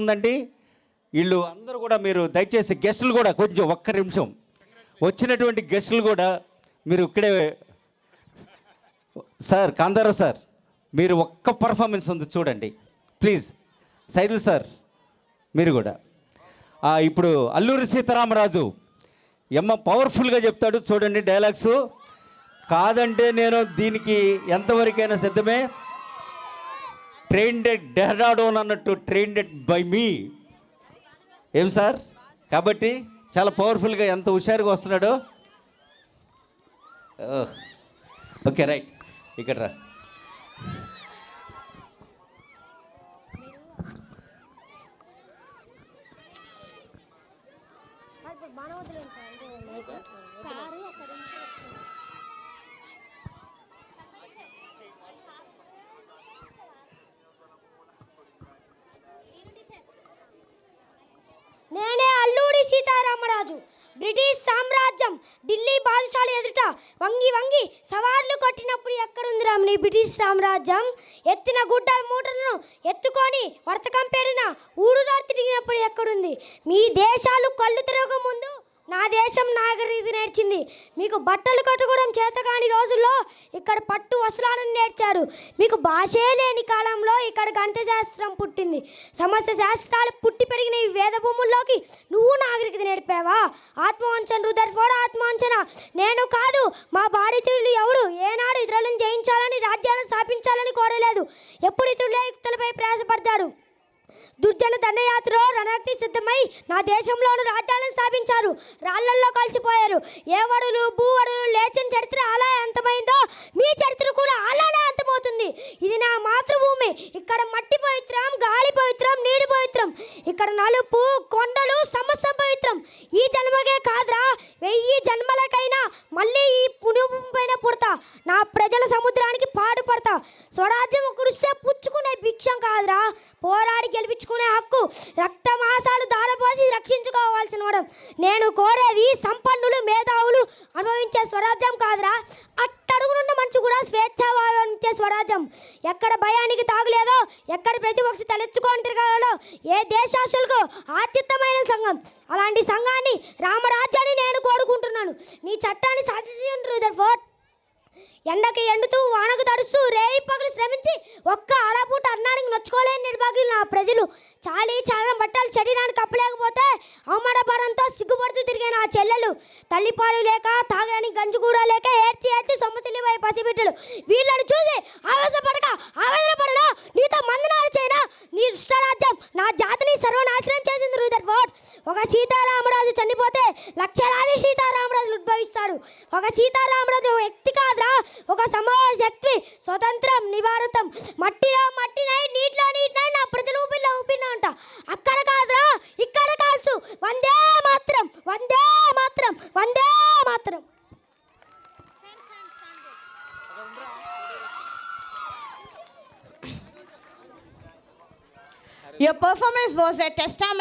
ఉందండి. వీళ్ళు అందరూ కూడా మీరు దయచేసి గెస్టులు కూడా కొంచెం ఒక్క నిమిషం వచ్చినటువంటి గెస్టులు కూడా మీరు ఇక్కడే సార్ కాంతారావు సార్ మీరు ఒక్క పర్ఫార్మెన్స్ ఉంది చూడండి ప్లీజ్. సైదుల్ సార్ మీరు కూడా ఇప్పుడు అల్లూరి సీతారామరాజు పవర్ఫుల్గా చెప్తాడు చూడండి డైలాగ్స్. కాదంటే నేను దీనికి ఎంతవరకైనా సిద్ధమే. ట్రైన్డ్ ఎట్ డెహ్రాడూన్ అన్నట్టు ట్రైన్డ్ ఎట్ బై మీ. ఏం సార్ కాబట్టి చాలా పవర్ఫుల్గా ఎంత హుషారుగా వస్తున్నాడో. ఓకే రైట్ ఇక్కడ రా. నేనే అల్లూరి సీతారామరాజు. బ్రిటిష్ సామ్రాజ్యం ఢిల్లీ బాదుషాల ఎదుట వంగి వంగి సవార్లు కొట్టినప్పుడు ఎక్కడుంది రామ్ నీ బ్రిటిష్ సామ్రాజ్యం? ఎత్తిన గుడ్డల మూటలను ఎత్తుకొని వర్తకం పేరిన ఊడురా తిరిగినప్పుడు ఎక్కడుంది? మీ దేశాలు కళ్ళు తిరగక ముందు నా దేశం నాగరికత నేర్చింది. మీకు బట్టలు కట్టుకోవడం చేతకాని రోజుల్లో ఇక్కడ పట్టు వస్త్రాలను నేర్చారు. మీకు భాషే లేని కాలంలో ఇక్కడ గణిత శాస్త్రం పుట్టింది. సమస్త శాస్త్రాలు పుట్టి పెరిగిన ఈ వేద భూముల్లోకి నువ్వు నాగరికత నేర్పావా? ఆత్మవంచన రుదర్ఫోర్డ్ ఆత్మవంచన నేను కాదు. మా భారతీయులు ఎవరు ఏనాడు ఇతరులను జయించాలని రాజ్యాలను స్థాపించాలని కోరలేదు. ఎప్పుడు ఇతరులే యుక్తులపై ప్రయాసపడతారు. దుర్జన దండయాత్రలో రణాక్తి సిద్ధమై నా దేశంలోని రాజ్యాలను స్థాపించారు. రాళ్లల్లో కలిసిపోయారు. ఏ వడులు భూవడులు లేచిన చరిత్ర అలా అంతమైందో మీ చరిత్ర కూడా అలానే అంతమవుతుంది. ఇది నా మాతృభూమి. ఇక్కడ మట్టి పవిత్రం, గాలి పవిత్రం, నీరు పవిత్రం. ఇక్కడ నలుపు కొండలు సమస్త పవిత్రం. ఈ జన్మకే కాదురా 1000 జన్మలకైనా మళ్ళీ ఈ పునుభూమి పైన పుడతా. నా ప్రజల సముద్రానికి పాటుపడతా. స్వరాజ్యం కురిస్తే పుచ్చుకునే భిక్షం కాదురా, పోరాడి గెలిపించుకునే హక్కు. రక్తమాసాలు దారపోసి రక్షించుకోవాల్సిన వాడు. నేను కోరేది సంపన్నులు మేధావులు అనుభవించే స్వరాజ్యం కాదురా, అట్టడుగునున్న మనిషి కూడా స్వేచ్ఛావాదించే స్వరాజ్యం. ఎక్కడ భయానికి తాగులేదో, ఎక్కడ ప్రతిపక్ష తలెత్తుకొని తిరగాలో ఏ దేశాసులకు ఆత్యుత్తమైన సంఘం. అలాంటి సంఘాన్ని రామరాజ్యాన్ని నేను కోరుకుంటున్నాను. నీ చట్టాన్ని సాధించు రుదర్ఫోర్డ్. ఎండకి ఎండుతూ వానకు తడుస్తూ రేయి పగలు శ్రమించి ఒక్క ఆడపూట అన్నానికి నొచ్చుకోలేని నిర్భాగ్యులు నా ప్రజలు. చాలా బట్టలు శరీరానికి కప్పలేకపోతే అవమానపడంతో సిగ్గుపడుతూ తిరిగే నా చెల్లెలు. తల్లిపాలు లేక తాగడానికి గంజి కూడా లేక ఏడ్చి సొమ్మతిల్లిపోయే పసిబిడ్డలు. వీళ్ళని చూసి ఆవేదన పడనా? నీతో మందనాలు చేయనా? నీ దుష్టరాజ్యం నా జాతిని సర్వనాశనం చేసింది రుదర్ఫోర్డ్. ఒక సీతారామరాజు చనిపోతే లక్షలాది సీతారామరాజులు ఉద్భవిస్తారు. ఒక సీతారామరాజు వ్యక్తి కాదురా, ఒక సమాజ శక్తి. స్వతంత్రం నివారితం. మట్టిలో మట్టినై నీటిలో నీటినై నా ప్రజలు ఊపిరిలో అంట. అక్కడ కాదురా ఇక్కడ కాల్చు. వందే మాత్రం, వందే మాత్రం, వందే మాత్రం. Your performance was a testament